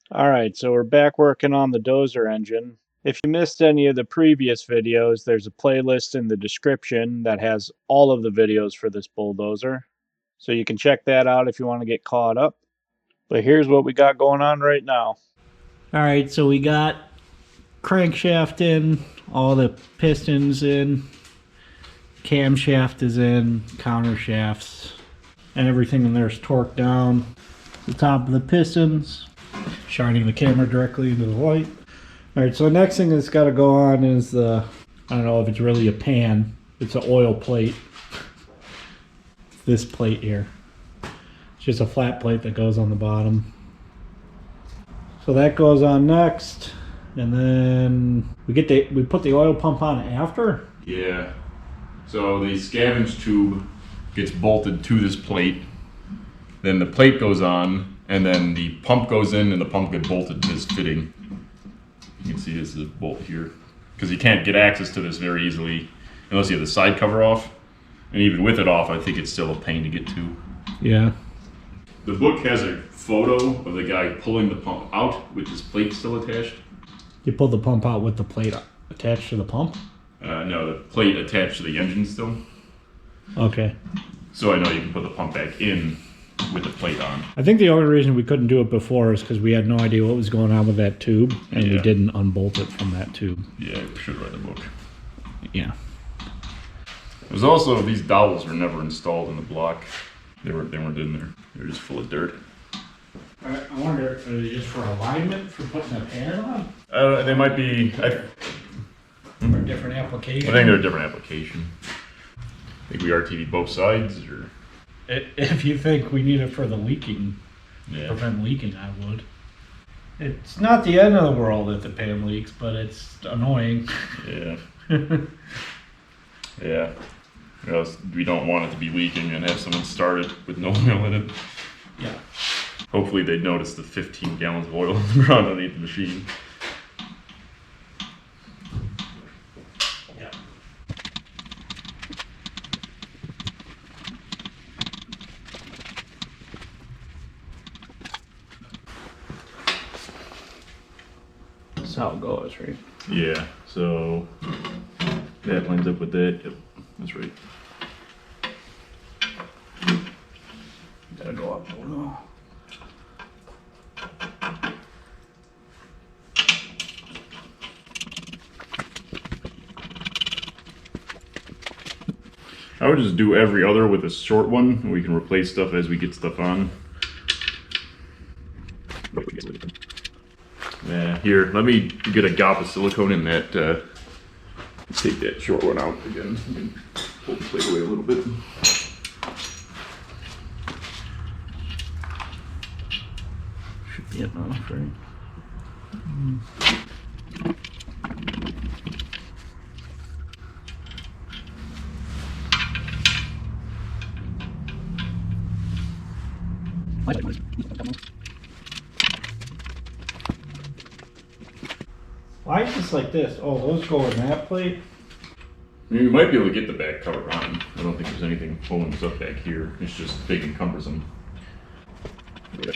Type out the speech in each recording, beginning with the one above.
Alright, so we're back working on the Dozer engine. If you missed any of the previous videos, there's a playlist in the description that has all of the videos for this bulldozer. So you can check that out if you want to get caught up. But here's what we got going on right now. Alright, so we got crankshaft in, all the pistons in, camshaft is in, counter shafts, and everything in there is torqued down. The top of the pistons, shining the camera directly into the light. Alright, so the next thing that's got to go on is the, I don't know if it's really a pan, it's an oil plate. It's this plate here. It's just a flat plate that goes on the bottom. So that goes on next, and then we put the oil pump on after? Yeah. So the scavenge tube gets bolted to this plate, then the plate goes on, and then the pump goes in and the pump gets bolted to this fitting. You can see this is a bolt here. Because you can't get access to this very easily unless you have the side cover off. And even with it off, I think it's still a pain to get to. Yeah. The book has a photo of the guy pulling the pump out with his plate still attached. You pull the pump out with the plate attached to the pump? No, the plate attached to the engine still. Okay. So I know you can put the pump back in with the plate on. I think the only reason we couldn't do it before is because we had no idea what was going on with that tube, and we didn't unbolt it from that tube. Yeah, we should read the book. Yeah. There's also, these dowels were never installed in the block. They weren't in there. They were just full of dirt. I wonder, are they just for alignment for putting the pan on? They might be, Or different application? I think they're a different application. I think we RTV both sides, or? If you think we need it for the leaking, Yeah. prevent leaking, I would. It's not the end of the world if the pan leaks, but it's annoying. Yeah. Yeah. Or else we don't want it to be leaking and have someone start it with no oil in it. Yeah. Hopefully they'd notice the 15 gallons of oil on the ground underneath the machine. Yeah. That's how it goes, right? Yeah, so that lines up with that. Yep, that's right. Gotta go up a little. I would just do every other with a short one, and we can replace stuff as we get stuff on. Yeah, here, let me get a gop of silicone in that, take that short one out again. Pull the plate away a little bit. Should be enough, right? Why is this like this? Oh, those go in that plate? I mean, we might be able to get the back cover on. I don't think there's anything pulling this up back here. It's just big and cumbersome. You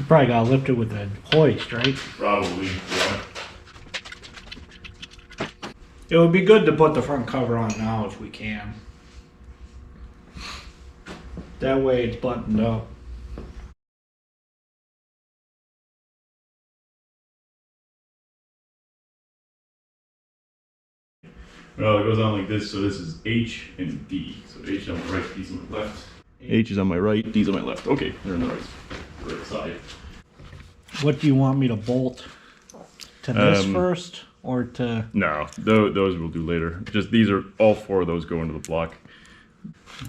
probably gotta lift it with a hoist, right? Probably, yeah. It would be good to put the front cover on now if we can. That way it's buttoned up. Well, it goes on like this, so this is H and D. So H on my right, D's on my left. H is on my right, D's on my left. Okay, they're on the right side. What do you want me to bolt? To this first, or to... No, those we'll do later. Just these are, all four of those go into the block.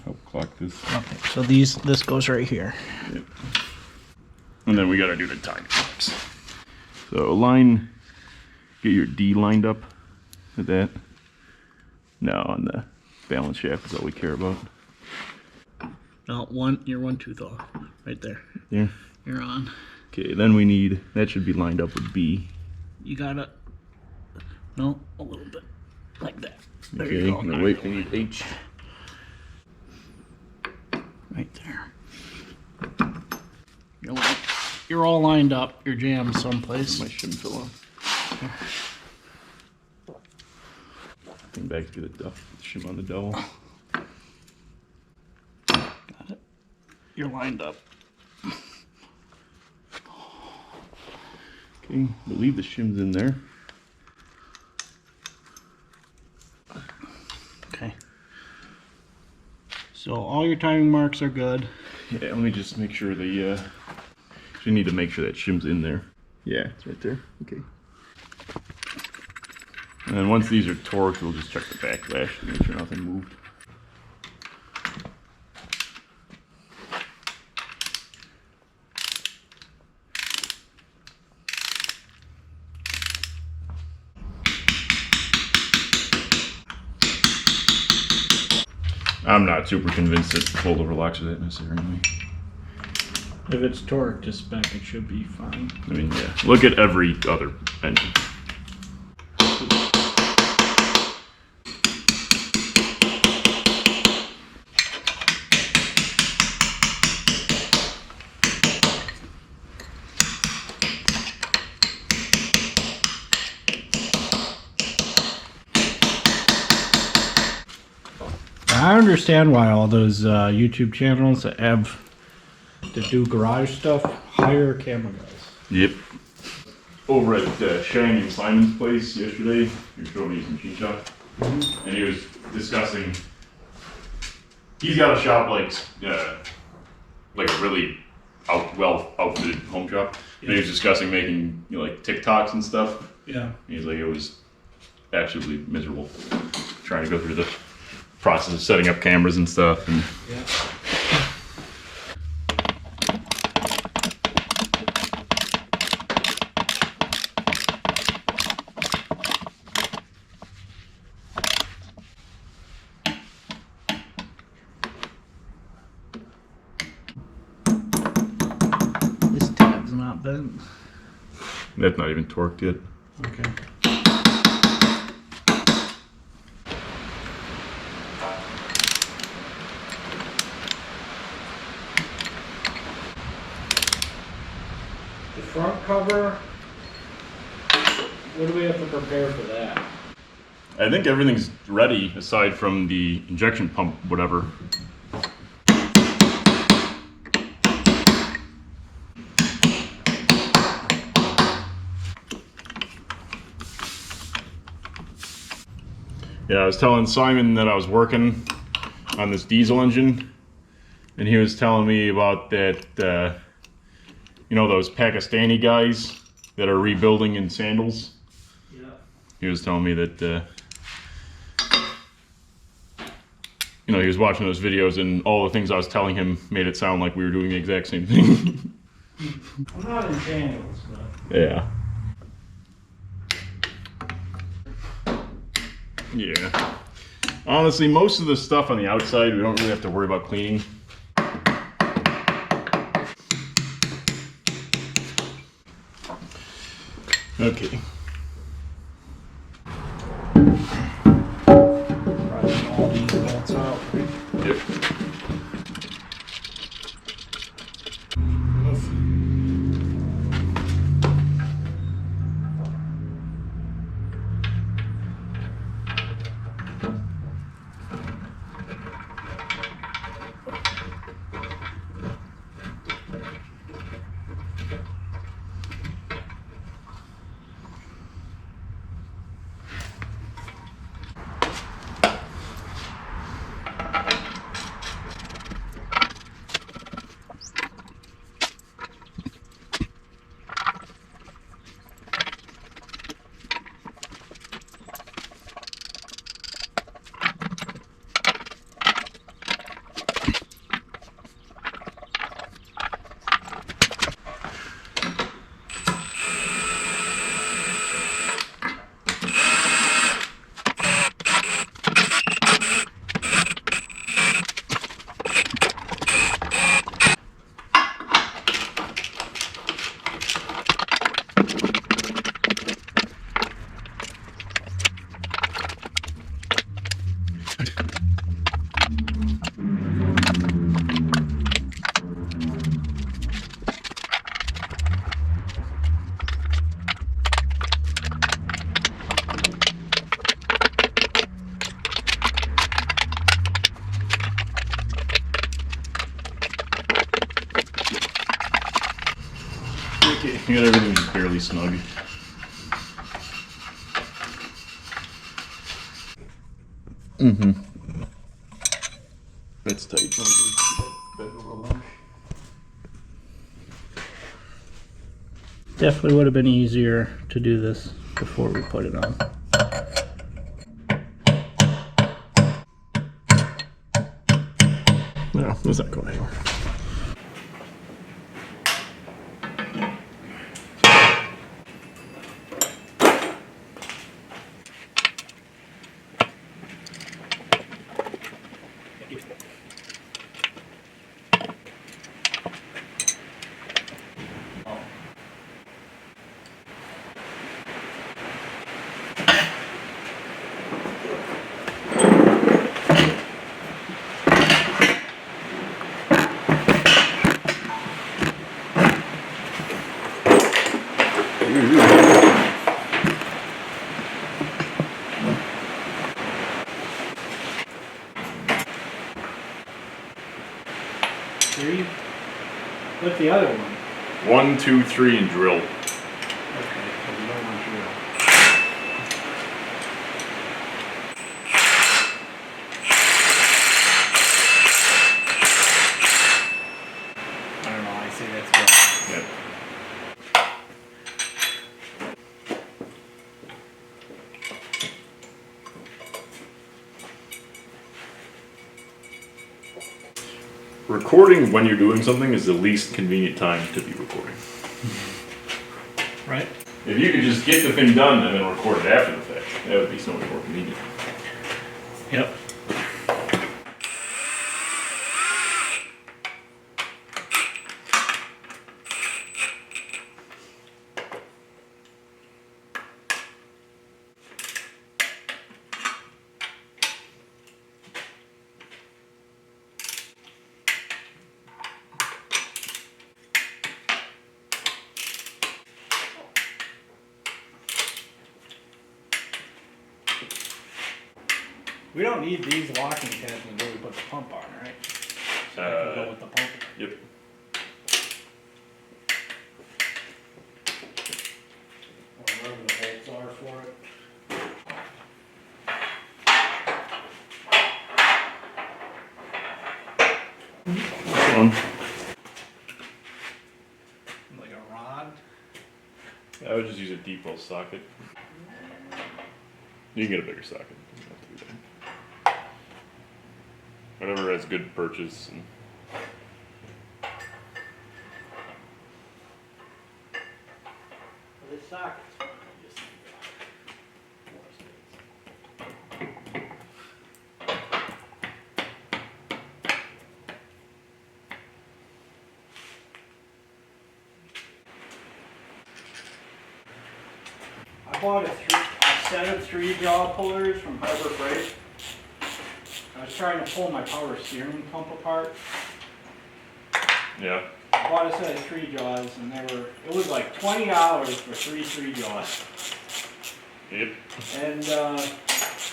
Help clock this. Okay, so this goes right here. Yep. And then we gotta do the tie clamps. So get your D lined up with that. No, on the balance shaft is all we care about. No, you're one tooth off. Right there. There. You're on. Okay, then we need, that should be lined up with B. You gotta, no, a little bit, like that. There Okay, you go. now wait, we need H. Right there. You know what? you're all lined up. You're jammed someplace. My shim fell off. Come back to the shim on the dowel. Got it. You're lined up. Okay, I believe the shim's in there. Okay. So all your timing marks are good. Yeah, let me just make sure the, you need to make sure that shim's in there. Yeah, it's right there. Okay. And then once these are torqued, we'll just check the backlash to make sure nothing moved. I'm not super convinced that the fold-over locks are that necessary anyway. If it's torqued to spec, it should be fine. I mean, yeah. Look at every other engine. I understand why all those YouTube channels that have to do garage stuff hire camera guys. Yep. Over at Shang and Simon's place yesterday, he was showing me his machine shop, and he was discussing. He's got a shop like a really well outfitted home shop. Yeah. And he was discussing making like TikToks and stuff. Yeah. He's like, it was absolutely miserable trying to go through the process of setting up cameras and stuff. And yeah. This tab's not bent. That's not even torqued yet. Okay. The front cover, what do we have to prepare for that? I think everything's ready aside from the injection pump, whatever. Yeah, I was telling Simon that I was working on this diesel engine, and he was telling me about that, those Pakistani guys that are rebuilding in sandals. Yeah. He was telling me that, he was watching those videos, and all the things I was telling him made it sound like we were doing the exact same thing. I'm not in sandals, but... Yeah. Yeah. Honestly, most of the stuff on the outside, we don't really have to worry about cleaning. Okay. Probably all these bolts out. Yep. You got everything just barely snug. Mm-hmm. That's tight. Definitely would have been easier to do this before we put it on. No, it's not going anywhere. Three? What's the other one? 1, 2, 3, and drill. Okay, so we don't want drill. I don't know, I say that's good. Yep. Recording when you're doing something is the least convenient time to be recording. Right? If you could just get the thing done and then record it after the fact, that would be so much more convenient. Yep. We don't need these locking tabs until we put the pump on, right? So I can go with the pump. Yep. Or whatever the bolts are for it. One. Like a rod. I would just use a deep-well socket. You can get a bigger socket. You don't have to do that. Whatever has good purchase. And This socket's fine. I just need more space. I bought a set of 3 jaw pullers from Harbor Freight. I was trying to pull my power steering pump apart. yeah. I bought a set of 3 jaws and it was like $20 for 3 jaws. Yep. And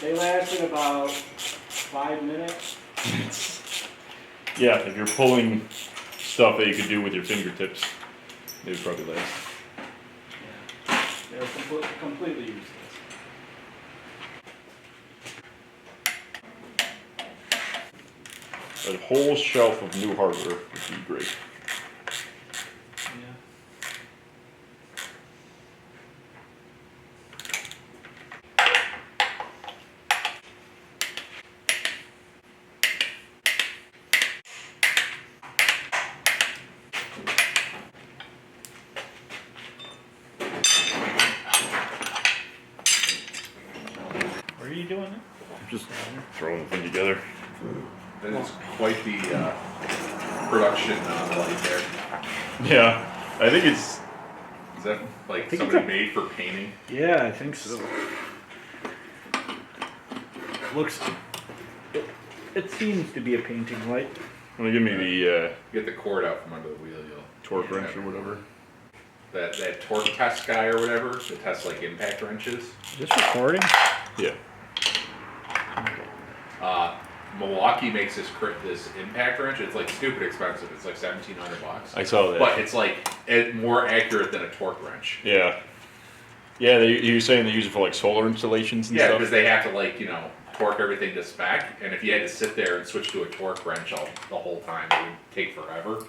they lasted about 5 minutes. Yeah, if you're pulling stuff that you could do with your fingertips, they would probably last. Yeah. They were completely useless. A whole shelf of new hardware would be great. Yeah. What are you doing now? Just throwing the thing together. That is quite the production light there. Yeah, I think it's. Is that like think somebody it's a- made for painting? Yeah, I think so. Looks. It seems to be a painting light. Want to give me the Get the cord out from under the wheel, you'll torque wrench or whatever? that torque test guy or whatever that tests like impact wrenches. Is this recording? Yeah. Milwaukee makes this impact wrench. It's like stupid expensive. It's like $1,700. I saw that. But it's like more accurate than a torque wrench. Yeah. Yeah, you're saying they use it for like solar installations and Yeah, stuff? because they have to like torque everything to spec, and if you had to sit there and switch to a torque wrench the whole time, it would take forever.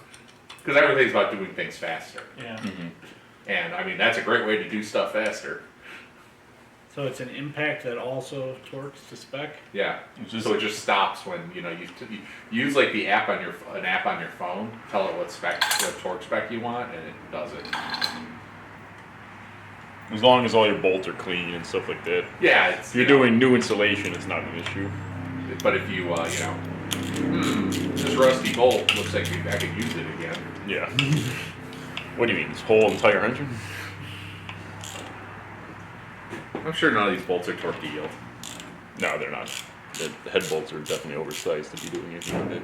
Because everything's about doing things faster. Yeah. Mm-hmm. And I mean, that's a great way to do stuff faster. So it's an impact that also torques to spec? Yeah. So it just stops when you use like the app on your phone, tell it what torque spec you want, and it does it. As long as all your bolts are clean and stuff like that. Yeah, if you're doing new installation, it's not an issue. But if you this rusty bolt looks like I could use it again. Yeah. What do you mean, this whole entire engine? I'm sure none of these bolts are torque to yield. No, they're not. The head bolts are definitely oversized to be doing anything like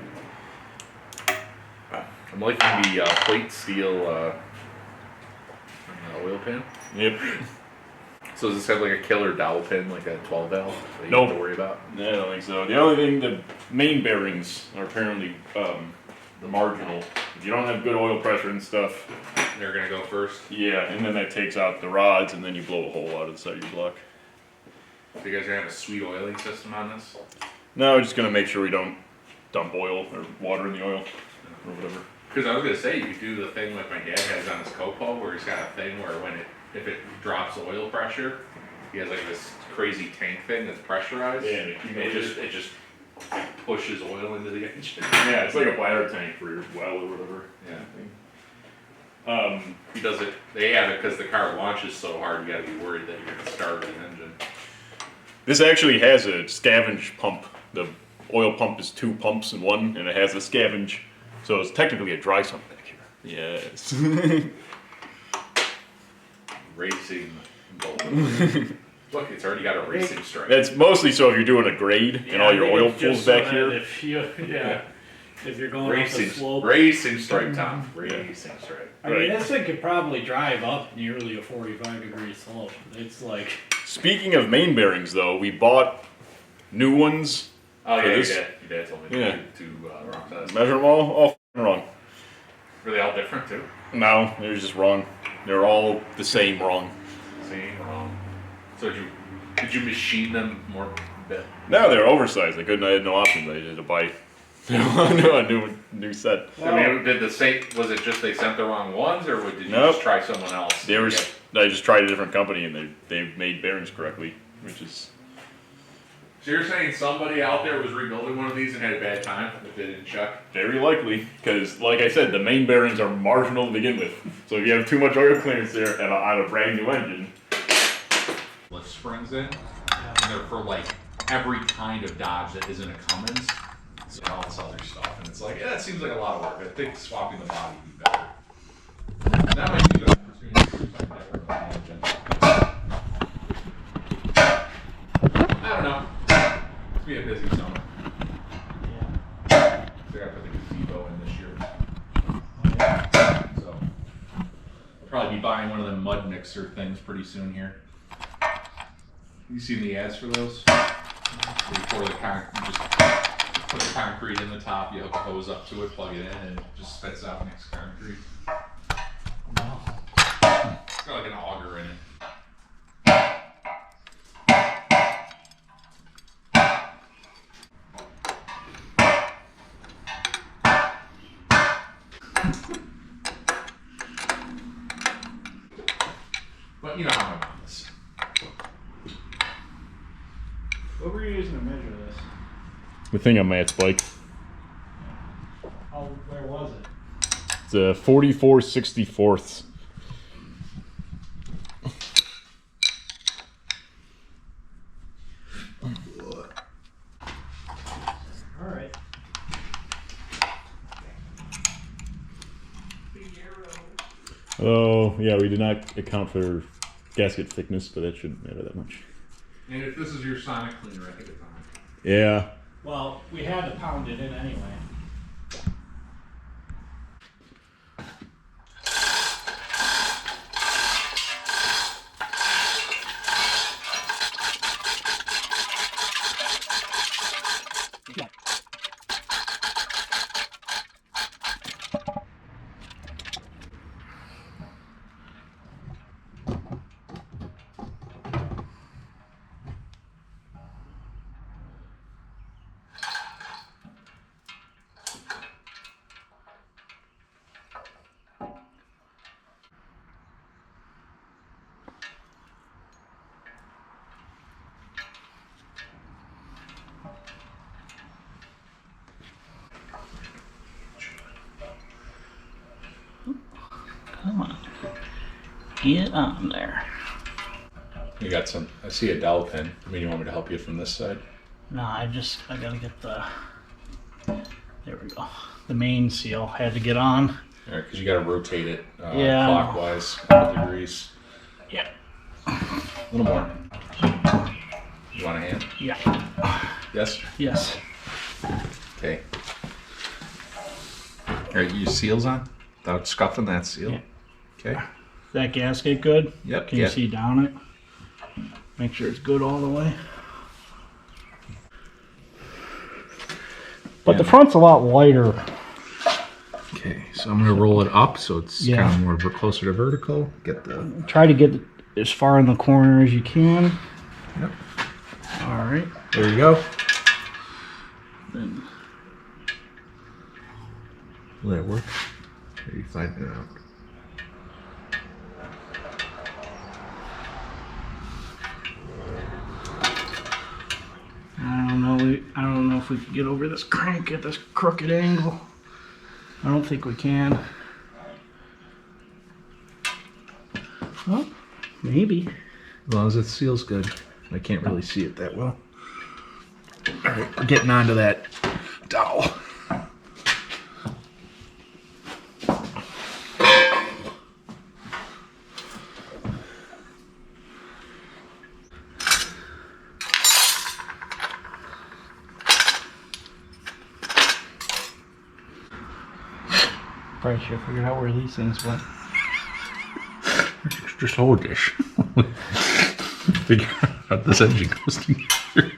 that. I'm liking the plate steel oil pan. Yep. So does this have like a killer dowel pin, like a 12 valve that you Nope. have to worry about? No, I don't think so. The only thing, the main bearings are apparently the marginal. If you don't have good oil pressure and stuff, They're gonna go first. yeah, and then that takes out the rods, and then you blow a hole out of the side of your block. So you guys are gonna have a sweet oiling system on this? No, we're just gonna make sure we don't dump oil or water in the oil or whatever. Because I was gonna say, you could do the thing like my dad has on his Copo, where he's got a thing where if it drops oil pressure, he has like this crazy tank thing that's pressurized. Yeah, and it just pushes oil into the engine. Yeah, it's like a bladder tank for your well or whatever. Yeah. He does it. They have it because the car launches so hard. You got to be worried that you're gonna starve the engine. This actually has a scavenge pump. The oil pump is 2 pumps in one, and it has a scavenge. So it's technically a dry sump back here. Yes. Racing bolt. Look, it's already got a racing stripe. That's mostly so if you're doing a grade and all your oil pulls back here. If you're going up Racing, a slope. racing stripe, Tom. Racing stripe. I mean, this thing could probably drive up nearly a 45-degree slope. It's like... Speaking of main bearings, though, we bought new ones. Oh yeah, this. your dad told me Yeah. to wrong size. Measure them all f***ing wrong. Were they all different too? No, they're just wrong. They're all the same wrong. Same, wrong. So did you machine them more? Bit? No, they're oversized. I had no options. I had to buy a new set. I mean, did the same? Was it just they sent the wrong ones, or did you Nope. just try someone else? I just tried a different company and they made bearings correctly, which is. So you're saying somebody out there was rebuilding one of these and had a bad time if they didn't check? Very likely, because like I said, the main bearings are marginal to begin with. So if you have too much oil clearance there on a brand new engine. Lift springs in, and they're for like every kind of Dodge that isn't a Cummins. So all this other stuff, and it's like, yeah, it seems like a lot of work. I think swapping the body would be better. That might be good opportunity for something different on the engine. I don't know. It's be a busy summer. Yeah. So I gotta put the gazebo in this year. So I'll probably be buying one of them mud mixer things pretty soon here. You seen the ads for those? Where you pour the just put the concrete in the top, you hook a hose up to it, plug it in, and it just spits out mixed concrete. It's got like an auger in it. But you know how I'm on this. What were you using to measure this? The thing on Matt's bike. Where was it? It's a 44/64. All right. Oh, yeah, we did not account for gasket thickness, but that shouldn't matter that much. And if this is your sonic cleaner, I think it's on. Yeah. Well, we had to pound it in anyway. Get on there. You got some, I see a dowel pin. I mean, you want me to help you from this side? No, I gotta get the, there we go. The main seal had to get on. All right, because you got to rotate it Yeah. clockwise, a couple degrees. Yeah. A little more. You want a hand? Yeah. Yes? Yes. Okay. All right, your seal's on? Without scuffing that seal? Yeah. Okay. Is that gasket good? Yep. Can you see down it? Make sure it's good all the way. But the front's a lot lighter. Okay, so I'm going to roll it up so it's Yeah. kind of more closer to vertical. Get the... Try to get as far in the corner as you can. Yep. All right. There you go. Then Will that work? Are you finding it out? I don't know if we can get over this crank at this crooked angle. I don't think we can. Well, maybe. As long as it seals good. I can't really see it that well. All right, we're getting onto that dowel. Probably should have figured out where these things went. Just hold this. Figure out how this engine goes together.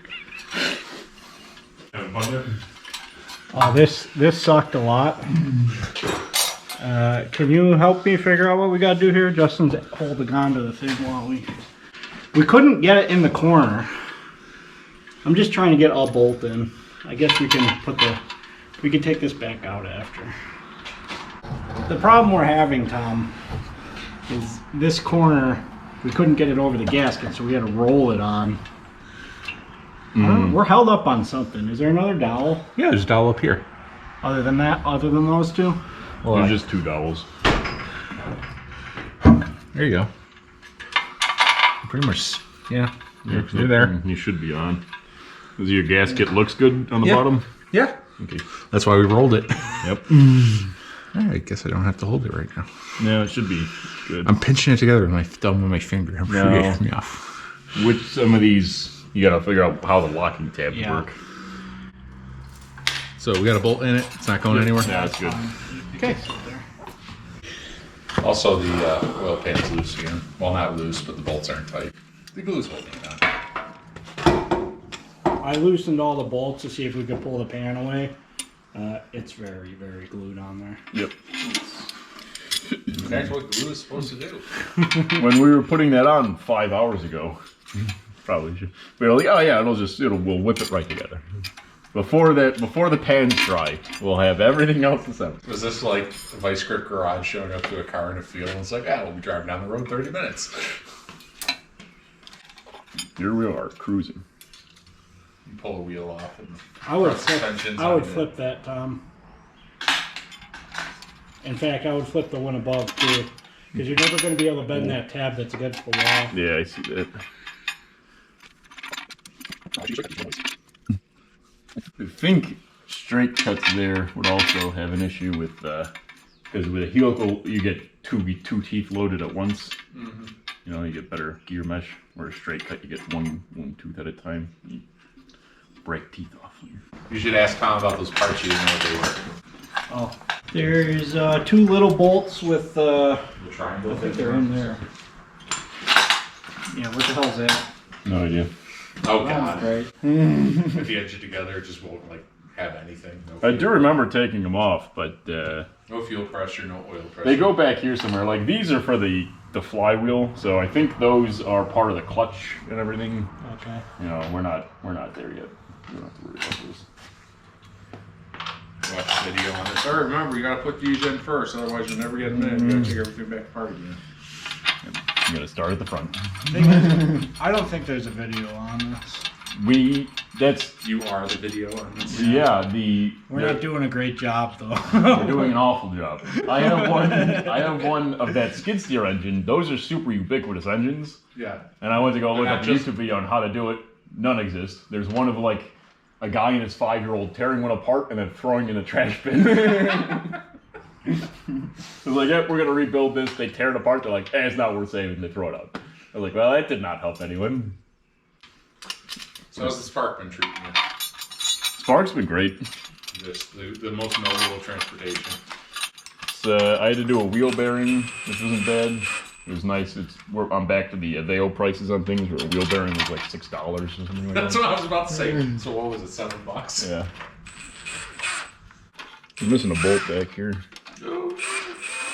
Oh, this sucked a lot. Can you help me figure out what we gotta do here? Justin's holding on to the thing while we couldn't get it in the corner. I'm just trying to get all bolt in. I guess we can take this back out after. The problem we're having, Tom, is this corner, we couldn't get it over the gasket, so we had to roll it on. We're held up on something. Is there another dowel Yeah, there's a dowel up here. other than that, other than those two? Well, There's just 2 dowels. there you go. Pretty much, yeah. You're there. You should be on. Does your gasket looks good on the Yeah. bottom? Yeah. Okay. That's why we rolled it. Yep. I guess I don't have to hold it right now. Yeah, it should be good. I'm pinching it together with my thumb and my finger. I'm No. freaking me off. With some of these, you gotta figure out how the locking tabs Yeah. work. So we got a bolt in it. It's not going anywhere. Yeah, that's good. Okay. Also, the oil pan's loose again. Well, not loose, but the bolts aren't tight. The glue's holding it on. I loosened all the bolts to see if we could pull the pan away. It's very, very glued on there. Yep. That's what glue is supposed to do. When we were putting that on 5 hours ago, probably should. We were like, oh yeah, we'll whip it right together. Before the pan's dry, we'll have everything else assembled. Was this like a Vice Grip garage showing up to a car in a field and it's like, we'll be driving down the road 30 minutes. Here we are, cruising. You pull a wheel off and I would suspensions I would on it. flip that, Tom. In fact, I would flip the one above too, because you're never going to be able to bend that tab that's against the wall. Yeah, I see that. I think straight cuts there would also have an issue with, because with a helical you get two teeth loaded at once. Mm-hmm. You know, you get better gear mesh. Where a straight cut, you get one tooth at a time. You break teeth off. You should ask Tom about those parts. You didn't know what they were. Oh, there's 2 little bolts with. The triangle. I think they're in there. Yeah, what the hell's that? No idea. Oh god. Right. If you edge it together, it just won't like have anything. No I fuel. do remember taking them off, but No fuel pressure, no oil pressure. they go back here somewhere. Like these are for the flywheel, so I think those are part of the clutch and everything. Okay. You know, we're not there yet. We don't have to worry about this. Watch the video on this. Or remember, you gotta put these in first, otherwise you'll never get them in. You gotta take everything back apart again. I'm gonna start at the front. I don't think there's a video on this. You are the video on this. Yeah, We're not doing a great job though. We're doing an awful job. I have one of that skid steer engine. Those are super ubiquitous engines. Yeah. And I went to go look up a just- YouTube video on how to do it. None exist. There's one of like a guy and his 5-year-old tearing one apart and then throwing in a trash bin. It's like, yeah, we're gonna rebuild this. They tear it apart. They're like, it's not worth saving. They throw it out. I was like, well, that did not help anyone. So how's the spark been treating you? Spark's been great. Just the most noble transportation. I had to do a wheel bearing, which wasn't bad. It was nice. I'm back to the Aveo prices on things where a wheel bearing was like $6 or something like That's that. what I was about to say. So what was it, $7? Yeah. I'm missing a bolt back here.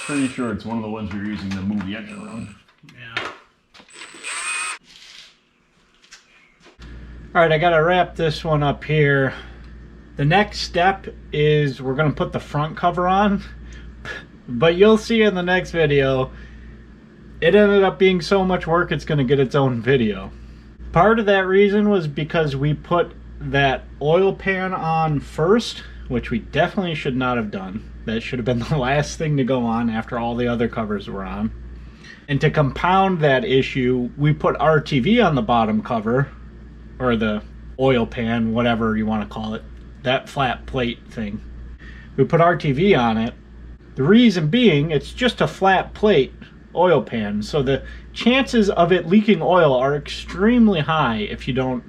Pretty sure it's one of the ones we were using to move the engine around. Yeah. Alright, I gotta wrap this one up here. The next step is we're gonna put the front cover on. But you'll see in the next video, it ended up being so much work it's gonna get its own video. Part of that reason was because we put that oil pan on first, which we definitely should not have done. That should have been the last thing to go on after all the other covers were on. And to compound that issue, we put RTV on the bottom cover, or the oil pan, whatever you want to call it, that flat plate thing. We put RTV on it. The reason being, it's just a flat plate oil pan, so the chances of it leaking oil are extremely high if you don't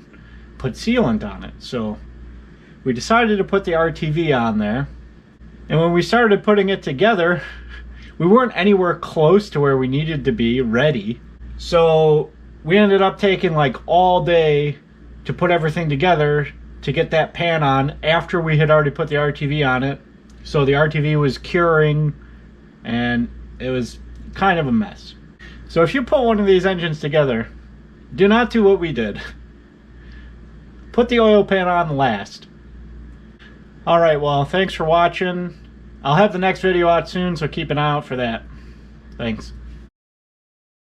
put sealant on it. So we decided to put the RTV on there, and when we started putting it together, we weren't anywhere close to where we needed to be ready. So we ended up taking like all day to put everything together to get that pan on after we had already put the RTV on it. So the RTV was curing and it was kind of a mess. So if you put one of these engines together, do not do what we did. Put the oil pan on last. Alright, well, thanks for watching. I'll have the next video out soon, so keep an eye out for that. Thanks.